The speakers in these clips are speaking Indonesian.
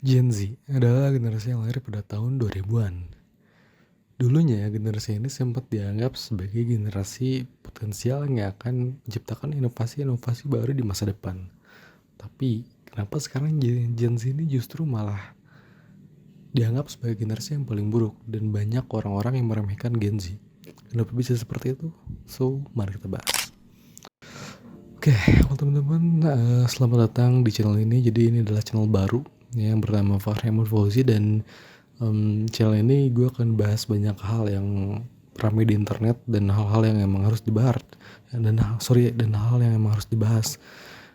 Gen Z adalah generasi yang lahir pada tahun 2000-an. Dulunya, generasi ini sempat dianggap sebagai generasi potensial yang akan menciptakan inovasi-inovasi baru di masa depan. Tapi, kenapa sekarang Gen Z ini justru malah dianggap sebagai generasi yang paling buruk dan banyak orang-orang yang meremehkan Gen Z? Kenapa bisa seperti itu? So, mari kita bahas. Oke, teman-teman, selamat datang di channel ini. Jadi ini adalah channel baru yang bernama Fahri Ahmad Fauzi, dan channel ini gue akan bahas banyak hal yang ramai di internet dan hal-hal yang emang harus dibahas dan hal yang emang harus dibahas.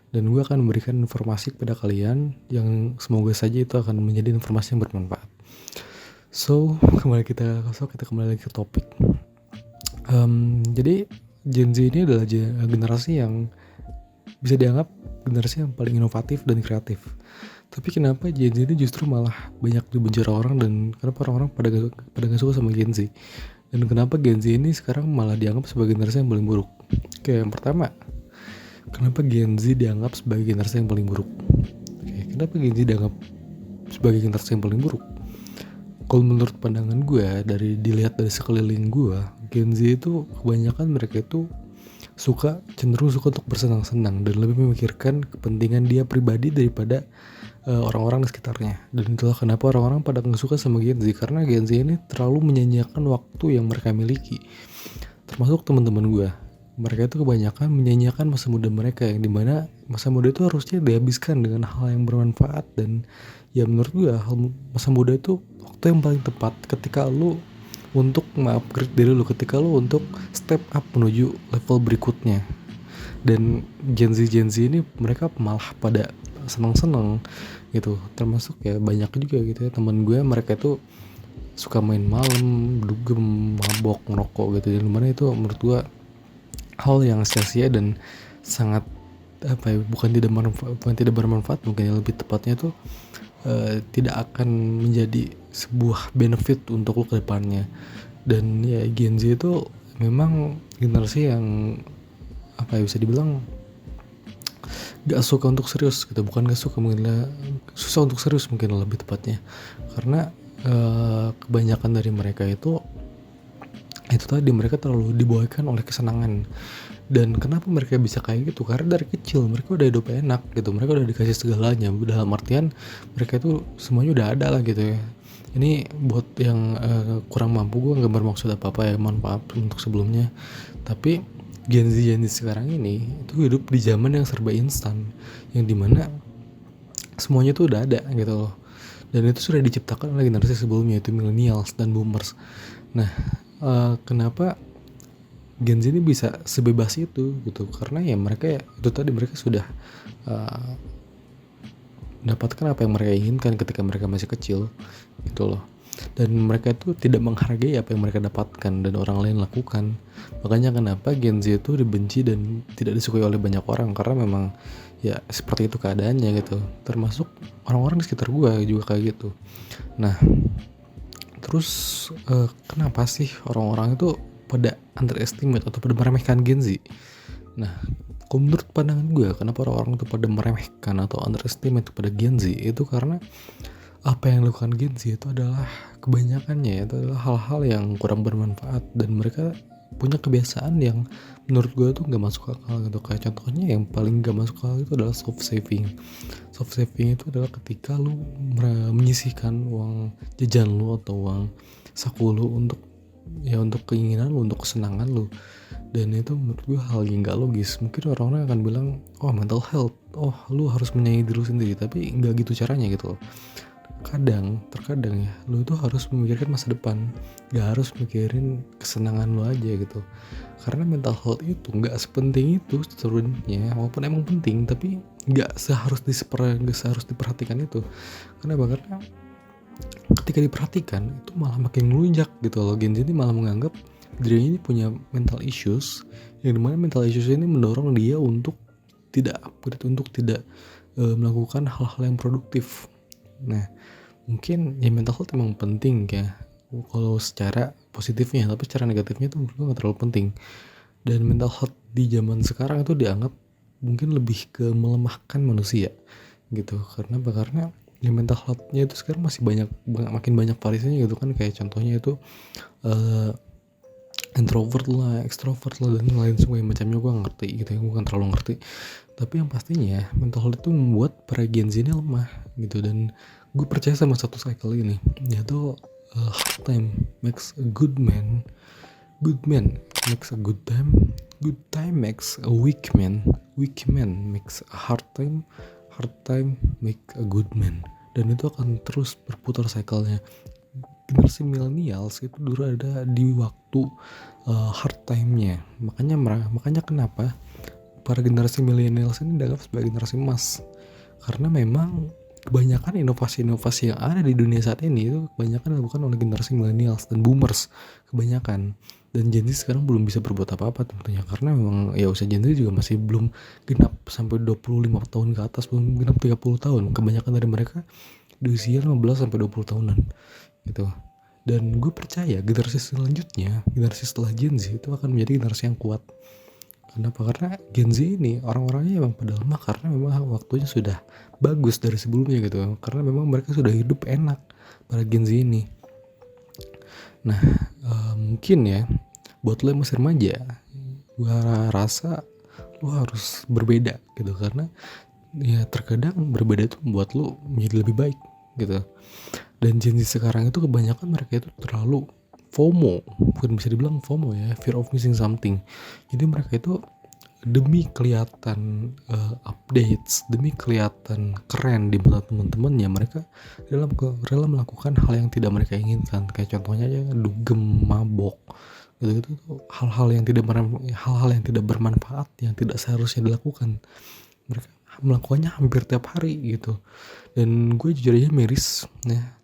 Dan gue akan memberikan informasi kepada kalian yang semoga saja itu akan menjadi informasi yang bermanfaat. So kita kembali lagi ke topik. Jadi Gen Z ini adalah generasi yang bisa dianggap generasi yang paling inovatif dan kreatif. Tapi kenapa Gen Z ini justru malah banyak dibenci orang dan kenapa orang-orang pada gak suka sama Gen Z? Dan kenapa Gen Z ini sekarang malah dianggap sebagai generasi yang paling buruk? Oke, yang pertama, kenapa Gen Z dianggap sebagai generasi yang paling buruk? Kenapa Gen Z dianggap sebagai generasi yang paling buruk? Kalau menurut pandangan gue, dilihat dari sekeliling gue, Gen Z itu kebanyakan mereka itu cenderung suka untuk bersenang-senang dan lebih memikirkan kepentingan dia pribadi daripada orang-orang di sekitarnya. Dan itulah kenapa orang-orang pada nggak suka sama Gen Z, karena Gen Z ini terlalu menyanyiakan waktu yang mereka miliki. Termasuk teman-teman gue, mereka itu kebanyakan menyanyiakan masa muda mereka, yang dimana masa muda itu harusnya dihabiskan dengan hal yang bermanfaat. Dan ya menurut gue masa muda itu waktu yang paling tepat ketika lu untuk mengupgrade diri lu, ketika lu untuk step up menuju level berikutnya. Dan Gen Z ini mereka malah pada senang-senang gitu, termasuk ya banyak juga gitu ya teman gue, mereka itu suka main malam, dugem, mabok, ngerokok gitu. Dan mana itu menurut gue hal yang sia-sia dan sangat bukan tidak bermanfaat, mungkin lebih tepatnya tuh tidak akan menjadi sebuah benefit untuk lo ke depannya. Dan ya Gen Z itu memang generasi yang bisa dibilang gak suka untuk serius gitu, bukan gak suka, mungkin susah untuk serius mungkin lebih tepatnya, karena kebanyakan dari mereka itu tadi, mereka terlalu dibawakan oleh kesenangan. Dan kenapa mereka bisa kayak gitu? Karena dari kecil mereka udah hidup enak gitu, mereka udah dikasih segalanya, dalam artian mereka itu semuanya udah ada lah gitu ya. Ini buat yang kurang mampu, gue gak bermaksud apa-apa ya, mohon maaf untuk sebelumnya. Tapi Gen Z sekarang ini itu hidup di zaman yang serba instan, yang dimana semuanya tuh udah ada gitu loh. Dan itu sudah diciptakan oleh generasi sebelumnya, yaitu millennials dan boomers. Nah, kenapa Gen Z ini bisa sebebas itu gitu? Karena ya mereka itu tadi, mereka sudah mendapatkan apa yang mereka inginkan ketika mereka masih kecil gitu loh. Dan mereka itu tidak menghargai apa yang mereka dapatkan dan orang lain lakukan. Makanya kenapa Gen Z itu dibenci dan tidak disukai oleh banyak orang, karena memang ya seperti itu keadaannya gitu. Termasuk orang-orang di sekitar gue juga kayak gitu. Nah, terus kenapa sih orang-orang itu pada underestimate atau pada meremehkan Gen Z? Nah, kalau menurut pandangan gue, kenapa orang-orang itu pada meremehkan atau underestimate kepada Gen Z, itu karena apa yang dilakukan Gen Z itu adalah kebanyakannya itu adalah hal-hal yang kurang bermanfaat, dan mereka punya kebiasaan yang menurut gue tuh gak masuk akal gitu. Kayak contohnya yang paling gak masuk akal itu adalah soft saving. Soft saving itu adalah ketika lu menyisihkan uang jajan lu atau uang saku lu untuk keinginan lu, untuk kesenangan lu. Dan itu menurut gue hal yang gak logis. Mungkin orang-orang akan bilang, oh mental health, oh lu harus menyayangi diri lu sendiri, tapi gak gitu caranya gitu loh. Terkadang ya, lu itu harus memikirkan masa depan, gak harus mikirin kesenangan lu aja gitu. Karena mental health itu gak sepenting itu sebenarnya, walaupun emang penting, tapi gak seharus diperhatikan itu. Karena ketika diperhatikan itu malah makin melunjak gitu loh. Gen Z ini malah menganggap dirinya ini punya mental issues, yang dimana mental issues ini mendorong dia untuk tidak upgrade, untuk tidak melakukan hal-hal yang produktif. Nah, mungkin ya mental health emang penting ya kalau secara positifnya, tapi secara negatifnya itu menurut gue gak terlalu penting. Dan mental health di zaman sekarang itu dianggap mungkin lebih ke melemahkan manusia gitu. Karena ya mental health-nya itu sekarang masih makin banyak variasinya gitu kan, kayak contohnya itu uh, introvert lah, extrovert lah, dan lain sebagainya macamnya. Gue ngerti gitu ya, gue kan terlalu ngerti. Tapi yang pastinya mental health itu membuat para Gen Z ini lemah gitu. Dan gue percaya sama satu cycle ini, yaitu hard time makes a good man, good man makes a good time makes a weak man makes a hard time make a good man. Dan itu akan terus berputar cycle-nya. Generasi millennials itu dulu ada di waktu hard time-nya. Makanya kenapa para generasi millennials ini dianggap sebagai generasi emas. Karena memang kebanyakan inovasi-inovasi yang ada di dunia saat ini itu kebanyakan dilakukan oleh generasi millennials dan boomers kebanyakan. Dan Gen Z sekarang belum bisa berbuat apa-apa tentunya, karena memang ya usia Gen Z juga masih belum genap sampai 25 tahun ke atas, belum genap 30 tahun. Kebanyakan dari mereka di usia 15 sampai 20 tahunan gitu. Dan gue percaya generasi selanjutnya, generasi setelah Gen Z itu akan menjadi generasi yang kuat. Kenapa? Karena Gen Z ini orang-orangnya emang pada lemah karena memang waktunya sudah bagus dari sebelumnya gitu. Karena memang mereka sudah hidup enak para Gen Z ini. Nah, mungkin ya buat lo yang masih remaja, gue rasa lo harus berbeda gitu, karena ya terkadang berbeda itu membuat lo menjadi lebih baik gitu. Dan Gen Z sekarang itu kebanyakan mereka itu terlalu FOMO, bukan bisa dibilang FOMO ya, fear of missing something. Jadi mereka itu demi kelihatan updates, demi kelihatan keren di mata teman-temannya, mereka rela melakukan hal yang tidak mereka inginkan. Kayak contohnya aja dugem, mabok, gitu hal-hal yang tidak bermanfaat, yang tidak seharusnya dilakukan. Mereka melakukannya hampir tiap hari gitu. Dan gue jujur aja miris ya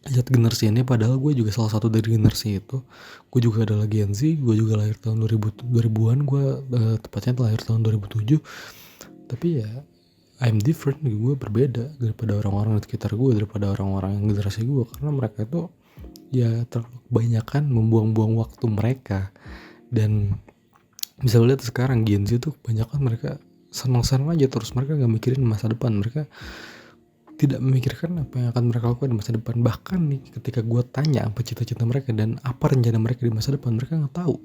lihat generasi ini, padahal gue juga salah satu dari generasi itu. Gue juga adalah Gen Z, gue juga lahir tahun 2000-an, gue tepatnya lahir tahun 2007. Tapi ya I'm different, gue berbeda daripada orang-orang di sekitar gue, daripada orang-orang yang generasi gue, karena mereka itu ya terlalu kebanyakan membuang-buang waktu mereka. Dan bisa lihat sekarang Gen Z tuh kebanyakan mereka senang-senang aja terus, mereka gak mikirin masa depan, mereka tidak memikirkan apa yang akan mereka lakukan di masa depan. Bahkan nih ketika gue tanya apa cita-cita mereka dan apa rencana mereka di masa depan, mereka gak tahu.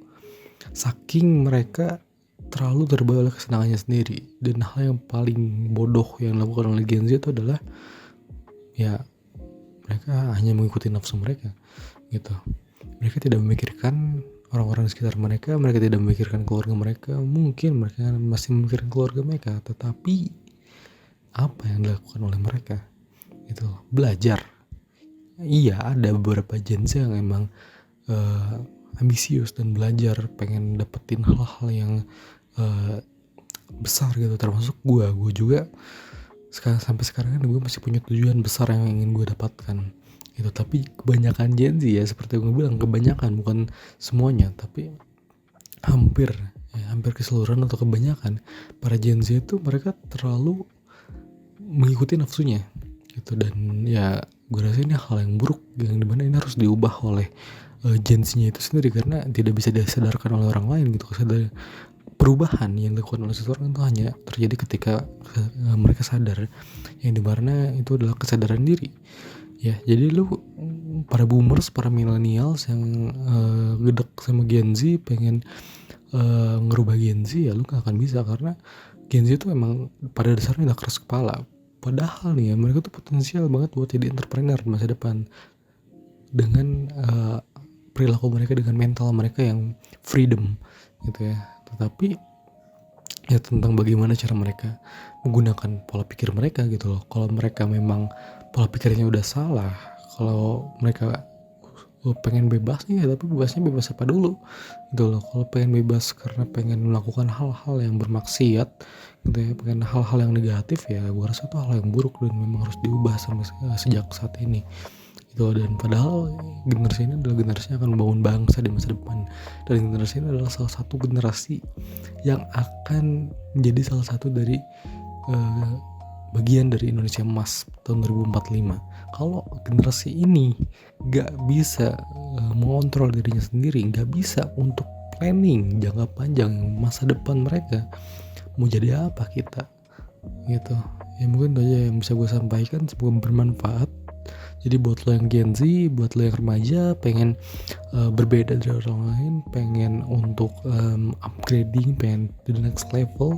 Saking mereka terlalu terbawa oleh kesenangannya sendiri. Dan hal yang paling bodoh yang dilakukan oleh Gen Z itu adalah ya mereka hanya mengikuti nafsu mereka gitu. Mereka tidak memikirkan orang-orang di sekitar mereka, mereka tidak memikirkan keluarga mereka. Mungkin mereka masih memikirkan keluarga mereka, tetapi apa yang dilakukan oleh mereka itu belajar. Iya, ada beberapa Gen Z yang emang ambisius dan belajar, pengen dapetin hal-hal yang besar gitu, termasuk gue juga sampai sekarang kan gue masih punya tujuan besar yang ingin gue dapatkan gitu. Tapi kebanyakan Gen Z ya seperti yang gue bilang, kebanyakan, bukan semuanya, tapi hampir keseluruhan atau kebanyakan para Gen Z itu mereka terlalu mengikuti nafsunya gitu. Dan ya gue rasa ini hal yang buruk, yang dimana ini harus diubah oleh Gen Z-nya itu sendiri, karena tidak bisa disadarkan oleh orang lain gitu. Perubahan yang dilakukan oleh seseorang itu hanya terjadi ketika mereka sadar, yang dimana itu adalah kesadaran diri ya. Jadi lu para boomers, para millennials yang gedek sama Gen Z, pengen ngerubah Gen Z, ya lu gak akan bisa, karena Gen Z itu emang pada dasarnya udah keras kepala. Padahal nih ya mereka tuh potensial banget buat jadi entrepreneur di masa depan dengan perilaku mereka, dengan mental mereka yang freedom gitu ya. Tetapi ya tentang bagaimana cara mereka menggunakan pola pikir mereka gitu loh. Kalau mereka memang pola pikirnya udah salah, kalau mereka pengen bebas nih ya, tapi bebasnya bebas apa dulu gitu loh. Kalau pengen bebas karena pengen melakukan hal-hal yang bermaksiat gitu ya, pengen hal-hal yang negatif, ya gue rasa itu hal yang buruk dan memang harus diubah sejak saat ini gitu. Dan padahal generasi ini adalah generasi yang akan membangun bangsa di masa depan, dan generasi ini adalah salah satu generasi yang akan menjadi salah satu dari bagian dari Indonesia Emas tahun 2045. Kalau generasi ini gak bisa mengontrol dirinya sendiri, gak bisa untuk planning jangka panjang masa depan mereka, mau jadi apa kita gitu Ya mungkin itu aja yang bisa gue sampaikan, semoga bermanfaat. Jadi buat lo yang Gen Z, buat lo yang remaja pengen berbeda dari orang lain, pengen untuk upgrading, pengen to the next level,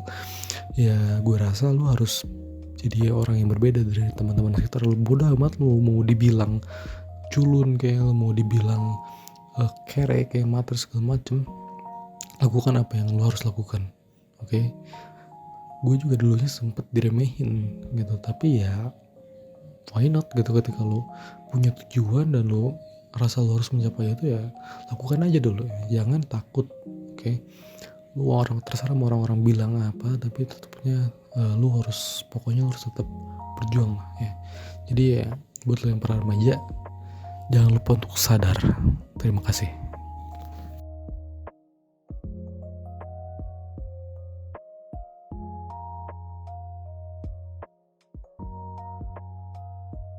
ya gue rasa lo harus jadi orang yang berbeda dari teman-teman sekitar. Lo bodoh amat lo mau dibilang culun, kayak lo mau dibilang kere, kayak mater segala macem, lakukan apa yang lo harus lakukan. Oke? Gue juga dulunya sempet diremehin gitu, tapi ya why not gitu. Ketika lo punya tujuan dan lo rasa lo harus mencapai itu, ya lakukan aja dulu, jangan takut. Oke? Lu terserah mau orang-orang bilang apa, tapi tetapnya lu harus, pokoknya lu harus tetap berjuang lah ya. Jadi ya buat lo yang para remaja, jangan lupa untuk sadar. Terima kasih.